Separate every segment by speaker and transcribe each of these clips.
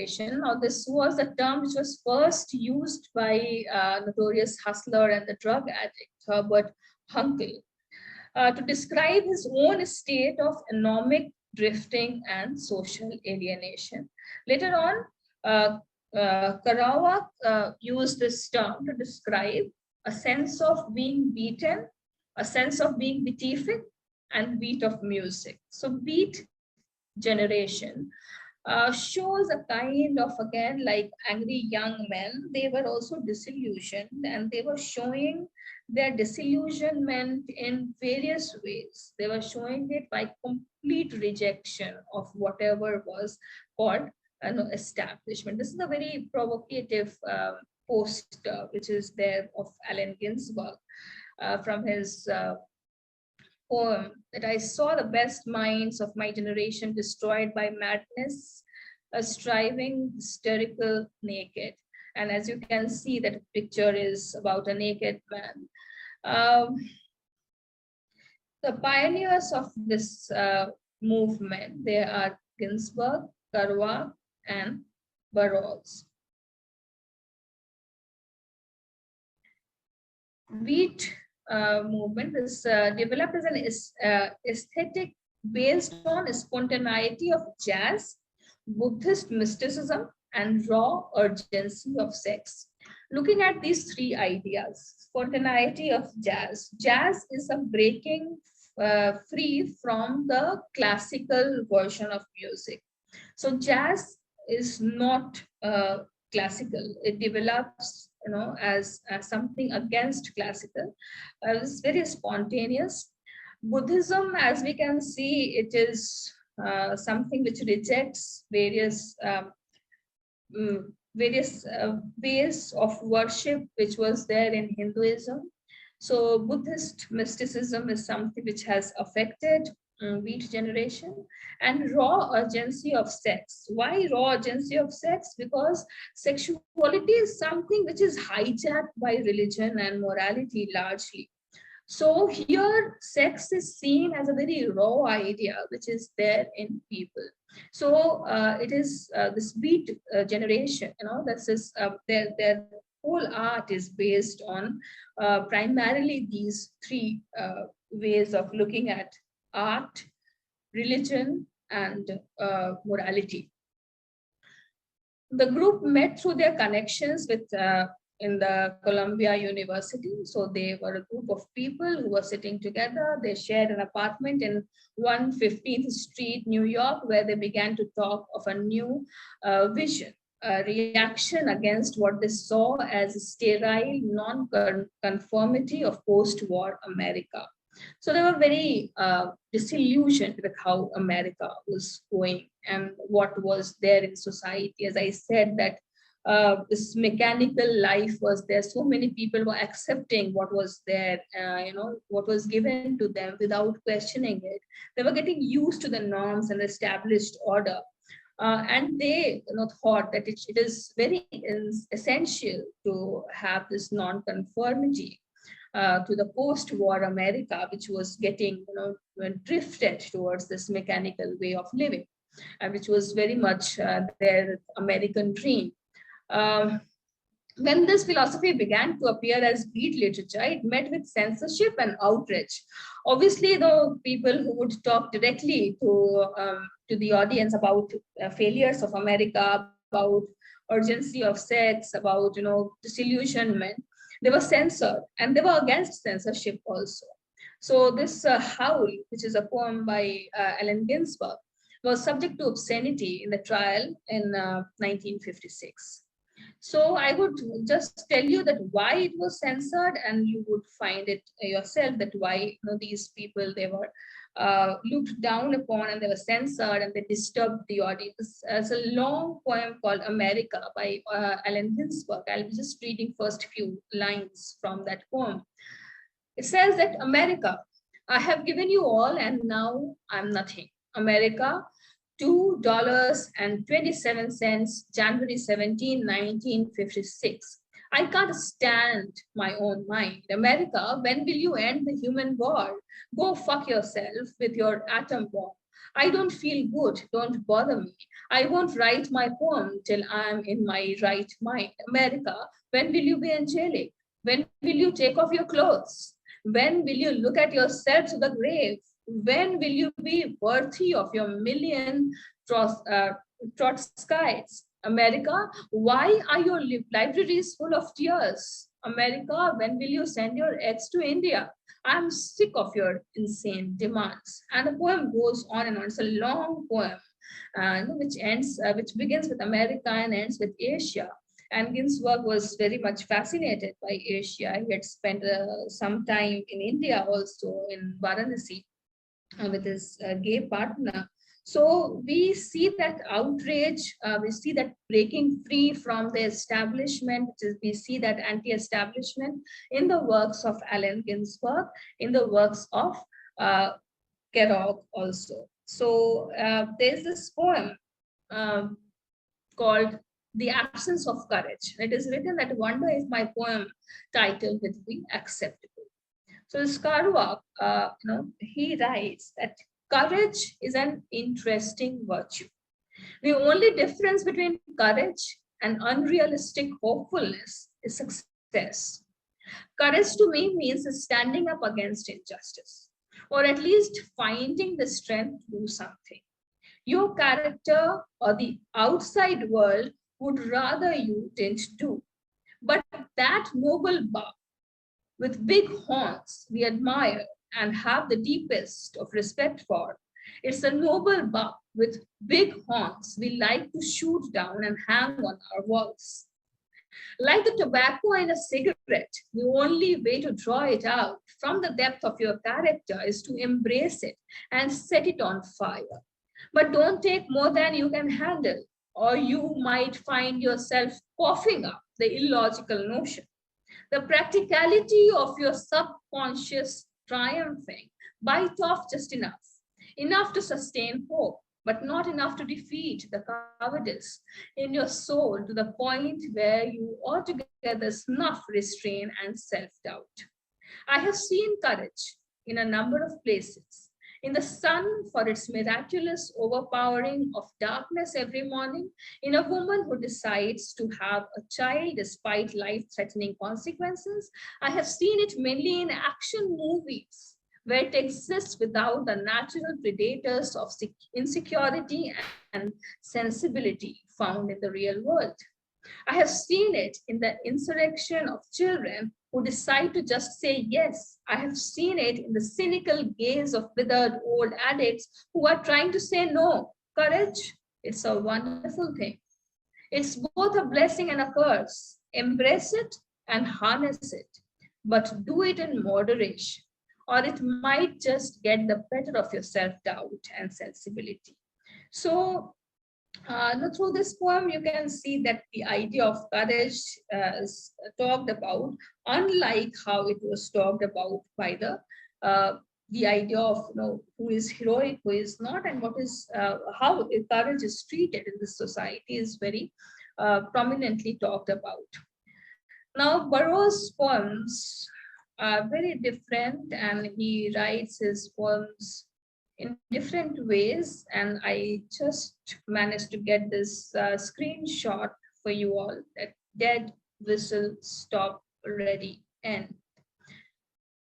Speaker 1: generation. Now, this was a term which was first used by notorious hustler and the drug addict Herbert Hunkel to describe his own state of economic drifting and social alienation. Later on, Kerouac used this term to describe a sense of being beaten, a sense of being beatific, and beat of music. So, beat generation shows a kind of, again, like angry young men. They were also disillusioned, and they were showing their disillusionment in various ways. They were showing it by complete rejection of whatever was called establishment. This is a very provocative post which is there of Allen Ginsberg from his poem, that I saw the best minds of my generation destroyed by madness, a striving, hysterical, naked. And as you can see, that picture is about a naked man. The pioneers of this movement, they are Ginsberg, Kerouac, and Burroughs. Beat movement is developed as an aesthetic based on spontaneity of jazz, Buddhist mysticism, and raw urgency of sex. Looking at these three ideas, spontaneity of jazz. Jazz is a breaking free from the classical version of music. So jazz is not classical. It develops, as something against classical. It's very spontaneous. Buddhism, as we can see, it is something which rejects various ways of worship which was there in Hinduism. So Buddhist mysticism is something which has affected Beat generation. And raw urgency of sex. Why raw urgency of sex? Because sexuality is something which is hijacked by religion and morality largely. So here sex is seen as a very raw idea which is there in people. So it is this Beat generation, this is their whole art is based on primarily these three ways of looking at art, religion, and morality. The group met through their connections with in the Columbia University. So they were a group of people who were sitting together. They shared an apartment in 115th Street, New York, where they began to talk of a new vision, a reaction against what they saw as sterile non-conformity of post-war America. So they were very disillusioned with how America was going and what was there in society. As I said, that this mechanical life was there. So many people were accepting what was there, what was given to them without questioning it. They were getting used to the norms and established order. And they thought that it is very essential to have this non-conformity to the post-war America, which was getting drifted towards this mechanical way of living, and which was very much their American dream. When this philosophy began to appear as Beat literature, it met with censorship and outrage. Obviously, the people who would talk directly to the audience about failures of America, about urgency of sex, about disillusionment, they were censored, and they were against censorship also. So this Howl, which is a poem by Allen Ginsberg, was subject to obscenity in the trial in 1956. So I would just tell you that why it was censored, and you would find it yourself that why these people, they were looked down upon and they were censored and they disturbed the audience. As a long poem called America by Allen Ginsberg. I'll be just reading first few lines from that poem. It says that America, I have given you all and now I'm nothing. America, $2.27, January 17, 1956. I can't stand my own mind. America, when will you end the human war? Go fuck yourself with your atom bomb. I don't feel good, don't bother me. I won't write my poem till I'm in my right mind. America, when will you be angelic? When will you take off your clothes? When will you look at yourself to the grave? When will you be worthy of your million Trotskyites? America, why are your libraries full of tears? America, when will you send your eggs to India? I'm sick of your insane demands. And the poem goes on and on. It's a long poem, which begins with America and ends with Asia. And Ginsberg was very much fascinated by Asia. He had spent some time in India also, in Varanasi, with his gay partner. So we see that outrage, we see that breaking free from the establishment, we see that anti-establishment in the works of Allen Ginsberg, in the works of uh, Kerouac also. So there's this poem um, called The Absence of Courage. It is written that I wonder if my poem title would be acceptable. So Kerouac, he writes that courage is an interesting virtue. The only difference between courage and unrealistic hopefulness is success. Courage to me means standing up against injustice, or at least finding the strength to do something. Your character or the outside world would rather you didn't do. But that noble buck with big horns we admire and have the deepest of respect for. It's a noble buck with big horns we like to shoot down and hang on our walls. Like the tobacco in a cigarette, the only way to draw it out from the depth of your character is to embrace it and set it on fire. But don't take more than you can handle, or you might find yourself coughing up the illogical notion. The practicality of your subconscious triumphing, bite off just enough, enough to sustain hope, but not enough to defeat the cowardice in your soul to the point where you altogether snuff restraint and self doubt. I have seen courage in a number of places. In the sun for its miraculous overpowering of darkness every morning, in a woman who decides to have a child despite life threatening consequences. I have seen it mainly in action movies where it exists without the natural predators of insecurity and sensibility found in the real world. I have seen it in the insurrection of children who decide to just say yes. I have seen it in the cynical gaze of withered old addicts who are trying to say no. Courage, it's a wonderful thing. It's both a blessing and a curse. Embrace it and harness it, but do it in moderation, or it might just get the better of your self doubt and sensibility. So, through this poem, you can see that the idea of courage is talked about, unlike how it was talked about by the idea of who is heroic, who is not, and what is how courage is treated in this society is very prominently talked about. Now, Burroughs' poems are very different, and he writes his poems in different ways. And I just managed to get this screenshot for you all that dead whistle stop ready end.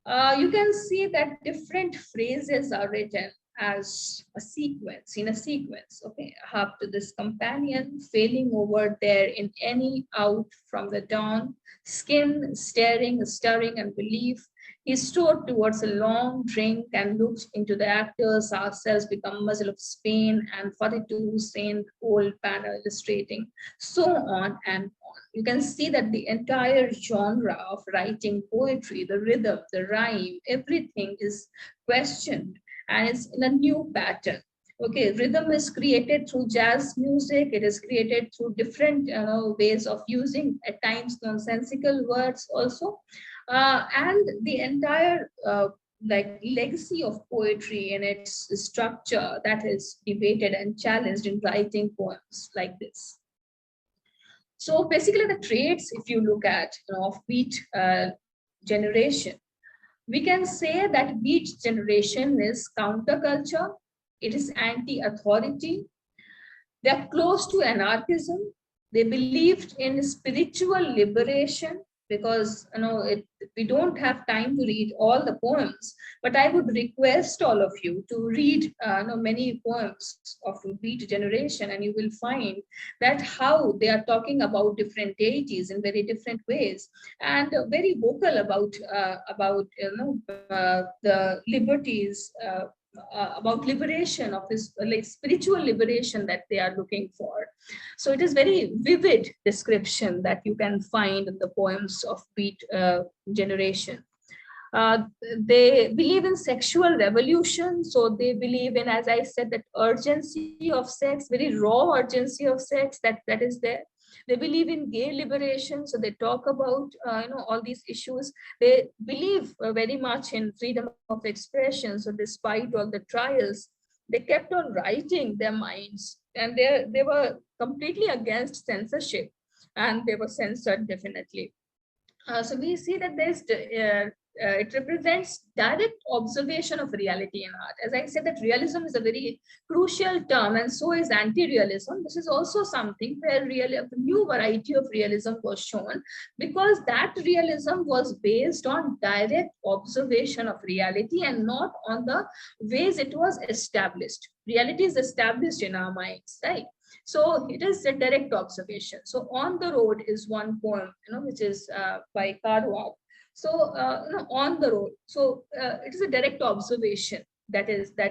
Speaker 1: You can see that different phrases are written as a sequence, in a sequence. Okay, up to this companion failing over there in any out from the dawn, skin staring, stirring, and belief. He strode towards a long drink and looked into the actors, ourselves become muzzle of Spain, and 42 Saint old banner illustrating, so on and on. You can see that the entire genre of writing poetry, the rhythm, the rhyme, everything is questioned and it's in a new pattern. Okay, rhythm is created through jazz music. It is created through different ways of using at times nonsensical words also. And the entire like legacy of poetry and its structure that is debated and challenged in writing poems like this. So basically the traits, if you look at of beat generation, we can say that beat generation is counterculture, it is anti-authority. They are close to anarchism. They believed in spiritual liberation because we don't have time to read all the poems, but I would request all of you to read many poems of Beatgeneration, and you will find that how they are talking about different deities in very different ways, and very vocal about the liberties. About liberation of this like spiritual liberation that they are looking for. So it is very vivid description that you can find in the poems of Beat generation. uh, they believe in sexual revolution, so they believe in, as I said, that urgency of sex, very raw urgency of sex that is there. They believe in gay liberation, so they talk about all these issues. They believe very much in freedom of expression, so despite all the trials, they kept on writing their minds, and they were completely against censorship, and they were censored definitely. So we see that it represents direct observation of reality in art. As I said, that realism is a very crucial term, and so is anti-realism. This is also something where really a new variety of realism was shown, because that realism was based on direct observation of reality and not on the ways it was established. Reality is established in our minds, right? So it is a direct observation. So On the Road is one poem, which is by Karwag. So On the Road. So it is a direct observation that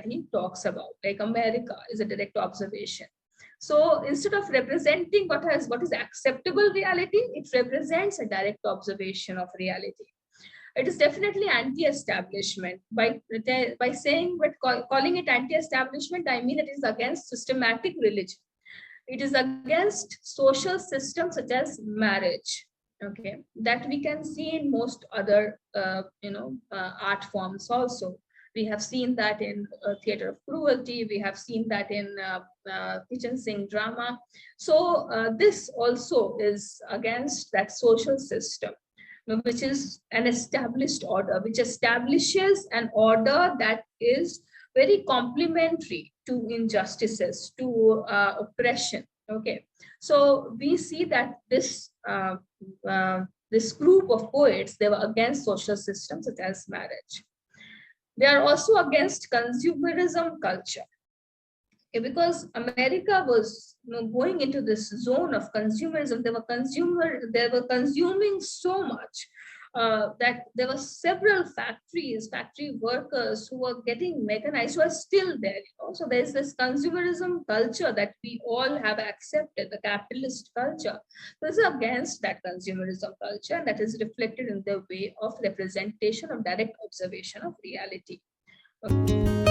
Speaker 1: he talks about. Like America is a direct observation. So instead of representing what is acceptable reality, it represents a direct observation of reality. It is definitely anti-establishment. By saying but calling it anti-establishment, I mean it is against systematic religion. It is against social systems such as marriage, okay, that we can see in most other art forms also. We have seen that in theater of cruelty. We have seen that in kitchen sink drama. So this also is against that social system, which is an established order, which establishes an order that is very complementary to injustices, to oppression. Okay, so we see that this group of poets, they were against social systems such as marriage. They are also against consumerism culture. Because America was going into this zone of consumerism. They were consuming so much that there were several factory workers who were getting mechanized, who are still there. So there's this consumerism culture that we all have accepted, the capitalist culture. This is against that consumerism culture, and that is reflected in the way of representation of direct observation of reality. Okay.